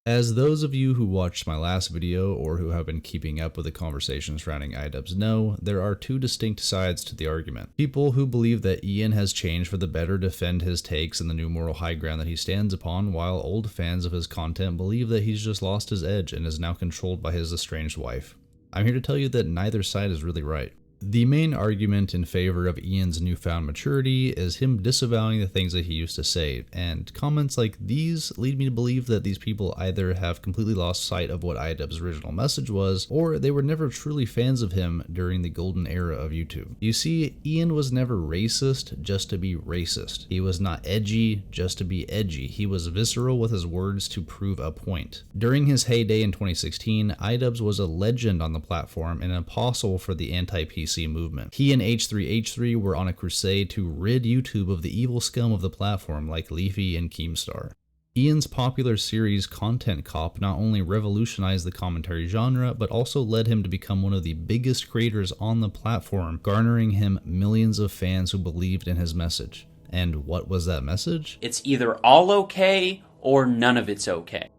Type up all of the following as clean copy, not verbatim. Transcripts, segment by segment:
As those of you who watched my last video or who have been keeping up with the conversation surrounding iDubbbz know, there are two distinct sides to the argument. People who believe that Ian has changed for the better defend his takes and the new moral high ground that he stands upon, while old fans of his content believe that he's just lost his edge and is now controlled by his estranged wife. I'm here to tell you that neither side is really right. The main argument in favor of Ian's newfound maturity is him disavowing the things that he used to say, and comments like these lead me to believe that these people either have completely lost sight of what iDubbbz's original message was, or they were never truly fans of him during the golden era of YouTube. You see, Ian was never racist just to be racist. He was not edgy just to be edgy. He was visceral with his words to prove a point. During his heyday in 2016, iDubbbz was a legend on the platform and an apostle for the anti-PC movement. He and H3H3 were on a crusade to rid YouTube of the evil scum of the platform like Leafy and Keemstar. Ian's popular series Content Cop not only revolutionized the commentary genre, but also led him to become one of the biggest creators on the platform, garnering him millions of fans who believed in his message. And what was that message? It's either all okay or none of it's okay.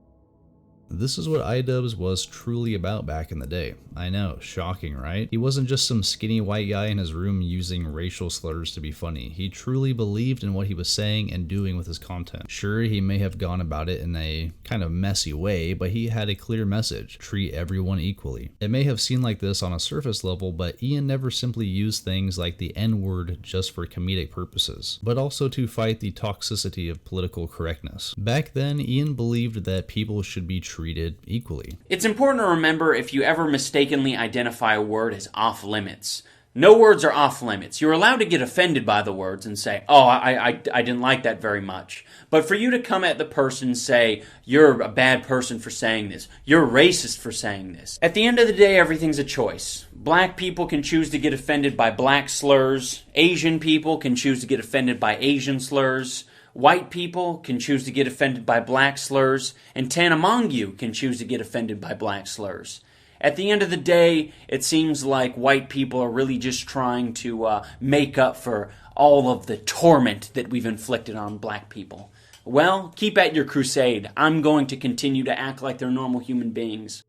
This is what iDubbbz was truly about back in the day. I know, shocking, right? He wasn't just some skinny white guy in his room using racial slurs to be funny. He truly believed in what he was saying and doing with his content. Sure, he may have gone about it in a kind of messy way, but he had a clear message: treat everyone equally. It may have seemed like this on a surface level, but Ian never simply used things like the N-word just for comedic purposes, but also to fight the toxicity of political correctness. Back then, Ian believed that people should be treated equally. It's important to remember if you ever mistakenly identify a word as off limits. No words are off limits. You're allowed to get offended by the words and say, oh, I didn't like that very much. But for you to come at the person and say, you're a bad person for saying this, you're racist for saying this. At the end of the day, everything's a choice. Black people can choose to get offended by black slurs. Asian people can choose to get offended by Asian slurs. White people can choose to get offended by black slurs, and 10 among you can choose to get offended by black slurs. At the end of the day, it seems like white people are really just trying to make up for all of the torment that we've inflicted on black people. Well, keep at your crusade. I'm going to continue to act like they're normal human beings.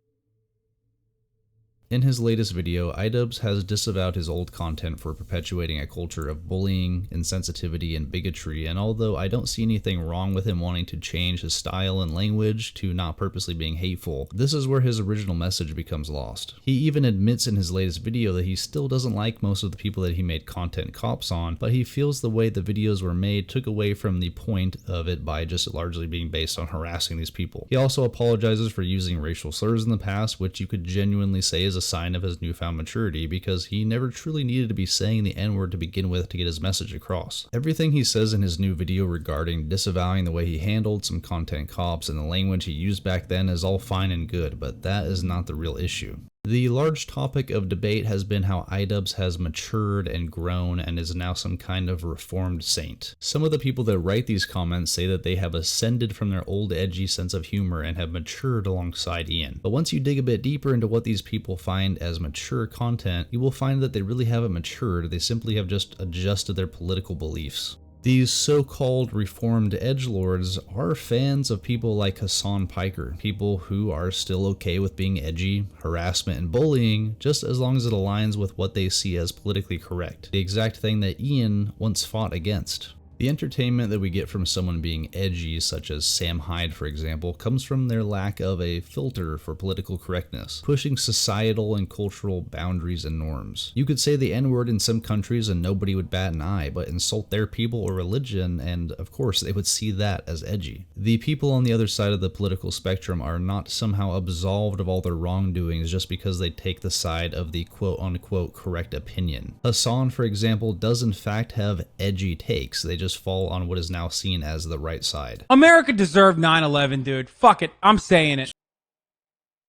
In his latest video, iDubbbz has disavowed his old content for perpetuating a culture of bullying, insensitivity, and bigotry, and although I don't see anything wrong with him wanting to change his style and language to not purposely being hateful, this is where his original message becomes lost. He even admits in his latest video that he still doesn't like most of the people that he made content cops on, but he feels the way the videos were made took away from the point of it by just largely being based on harassing these people. He also apologizes for using racial slurs in the past, which you could genuinely say is a sign of his newfound maturity, because he never truly needed to be saying the N-word to begin with to get his message across. Everything he says in his new video regarding disavowing the way he handled some content cops and the language he used back then is all fine and good, but that is not the real issue. The large topic of debate has been how iDubbbz has matured and grown and is now some kind of reformed saint. Some of the people that write these comments say that they have ascended from their old edgy sense of humor and have matured alongside Ian. But once you dig a bit deeper into what these people find as mature content, you will find that they really haven't matured, they simply have just adjusted their political beliefs. These so-called reformed edgelords are fans of people like Hasan Piker, people who are still okay with being edgy, harassment, and bullying, just as long as it aligns with what they see as politically correct, the exact thing that Ian once fought against. The entertainment that we get from someone being edgy, such as Sam Hyde for example, comes from their lack of a filter for political correctness, pushing societal and cultural boundaries and norms. You could say the N-word in some countries and nobody would bat an eye, but insult their people or religion and of course they would see that as edgy. The people on the other side of the political spectrum are not somehow absolved of all their wrongdoings just because they take the side of the quote-unquote correct opinion. Hasan, for example, does in fact have edgy takes. They just fall on what is now seen as the right side. America deserved 9/11, dude. Fuck it. I'm saying it.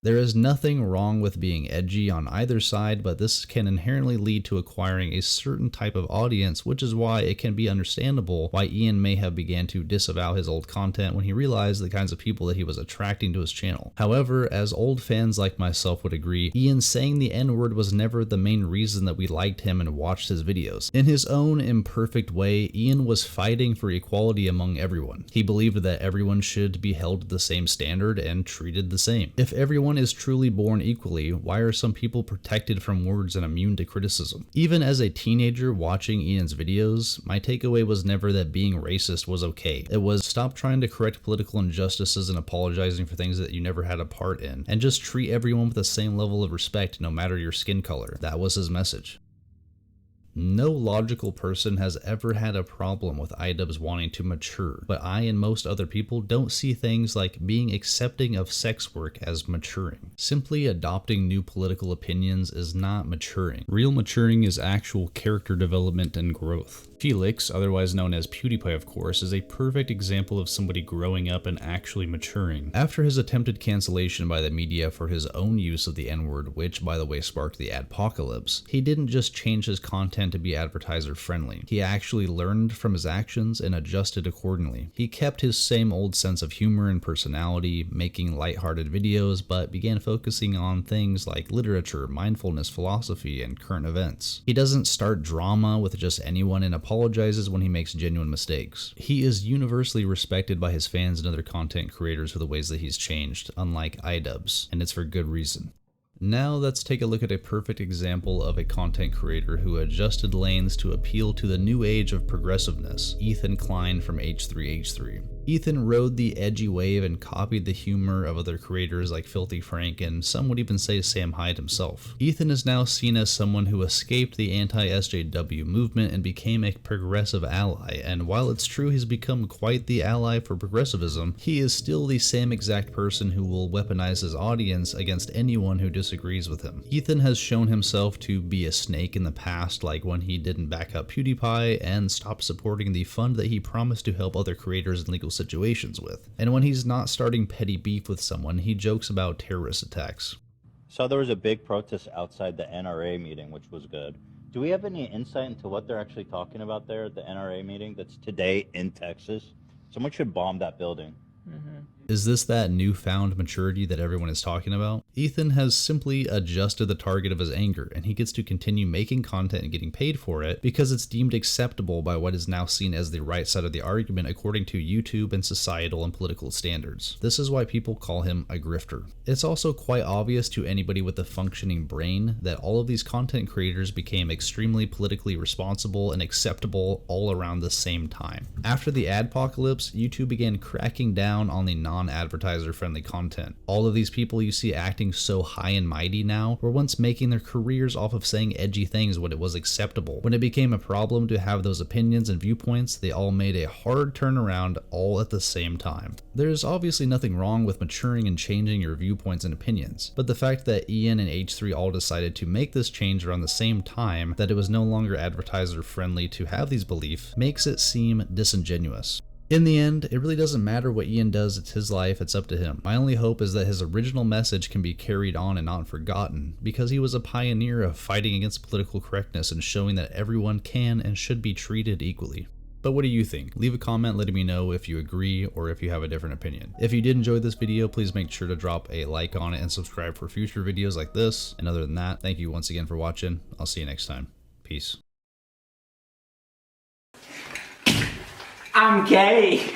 There is nothing wrong with being edgy on either side, but this can inherently lead to acquiring a certain type of audience, which is why it can be understandable why Ian may have began to disavow his old content when he realized the kinds of people that he was attracting to his channel. However, as old fans like myself would agree, Ian saying the N-word was never the main reason that we liked him and watched his videos. In his own imperfect way, Ian was fighting for equality among everyone. He believed that everyone should be held to the same standard and treated the same. If everyone is truly born equally, why are some people protected from words and immune to criticism? Even as a teenager watching Ian's videos, my takeaway was never that being racist was okay. It was stop trying to correct political injustices and apologizing for things that you never had a part in, and just treat everyone with the same level of respect no matter your skin color. That was his message. No logical person has ever had a problem with iDubbbz wanting to mature, but I and most other people don't see things like being accepting of sex work as maturing. Simply adopting new political opinions is not maturing. Real maturing is actual character development and growth. Felix, otherwise known as PewDiePie of course, is a perfect example of somebody growing up and actually maturing. After his attempted cancellation by the media for his own use of the N-word, which by the way sparked the adpocalypse, he didn't just change his content to be advertiser friendly. He actually learned from his actions and adjusted accordingly. He kept his same old sense of humor and personality, making lighthearted videos, but began focusing on things like literature, mindfulness, philosophy, and current events. He doesn't start drama with just anyone and apologizes when he makes genuine mistakes. He is universally respected by his fans and other content creators for the ways that he's changed, unlike iDubbbz, and it's for good reason. Now let's take a look at a perfect example of a content creator who adjusted lanes to appeal to the new age of progressiveness, Ethan Klein from H3H3. Ethan rode the edgy wave and copied the humor of other creators like Filthy Frank, and some would even say Sam Hyde himself. Ethan is now seen as someone who escaped the anti-SJW movement and became a progressive ally, and while it's true he's become quite the ally for progressivism, he is still the same exact person who will weaponize his audience against anyone who disagrees with him. Ethan has shown himself to be a snake in the past, like when he didn't back up PewDiePie and stopped supporting the fund that he promised to help other creators in legal situations with. And when he's not starting petty beef with someone, he jokes about terrorist attacks. So there was a big protest outside the NRA meeting, which was good. Do we have any insight into what they're actually talking about there at the NRA meeting that's today in Texas? Someone should bomb that building. Is this that newfound maturity that everyone is talking about? Ethan has simply adjusted the target of his anger, and he gets to continue making content and getting paid for it because it's deemed acceptable by what is now seen as the right side of the argument according to YouTube and societal and political standards. This is why people call him a grifter. It's also quite obvious to anybody with a functioning brain that all of these content creators became extremely politically responsible and acceptable all around the same time. After the adpocalypse, YouTube began cracking down on the non-advertiser friendly content. All of these people you see acting so high and mighty now were once making their careers off of saying edgy things when it was acceptable. When it became a problem to have those opinions and viewpoints, they all made a hard turnaround all at the same time. There's obviously nothing wrong with maturing and changing your viewpoints and opinions, but the fact that Ian and H3 all decided to make this change around the same time that it was no longer advertiser friendly to have these beliefs makes it seem disingenuous. In the end, it really doesn't matter what Ian does, it's his life, it's up to him. My only hope is that his original message can be carried on and not forgotten, because he was a pioneer of fighting against political correctness and showing that everyone can and should be treated equally. But what do you think? Leave a comment letting me know if you agree or if you have a different opinion. If you did enjoy this video, please make sure to drop a like on it and subscribe for future videos like this. And other than that, thank you once again for watching. I'll see you next time. Peace. I'm gay.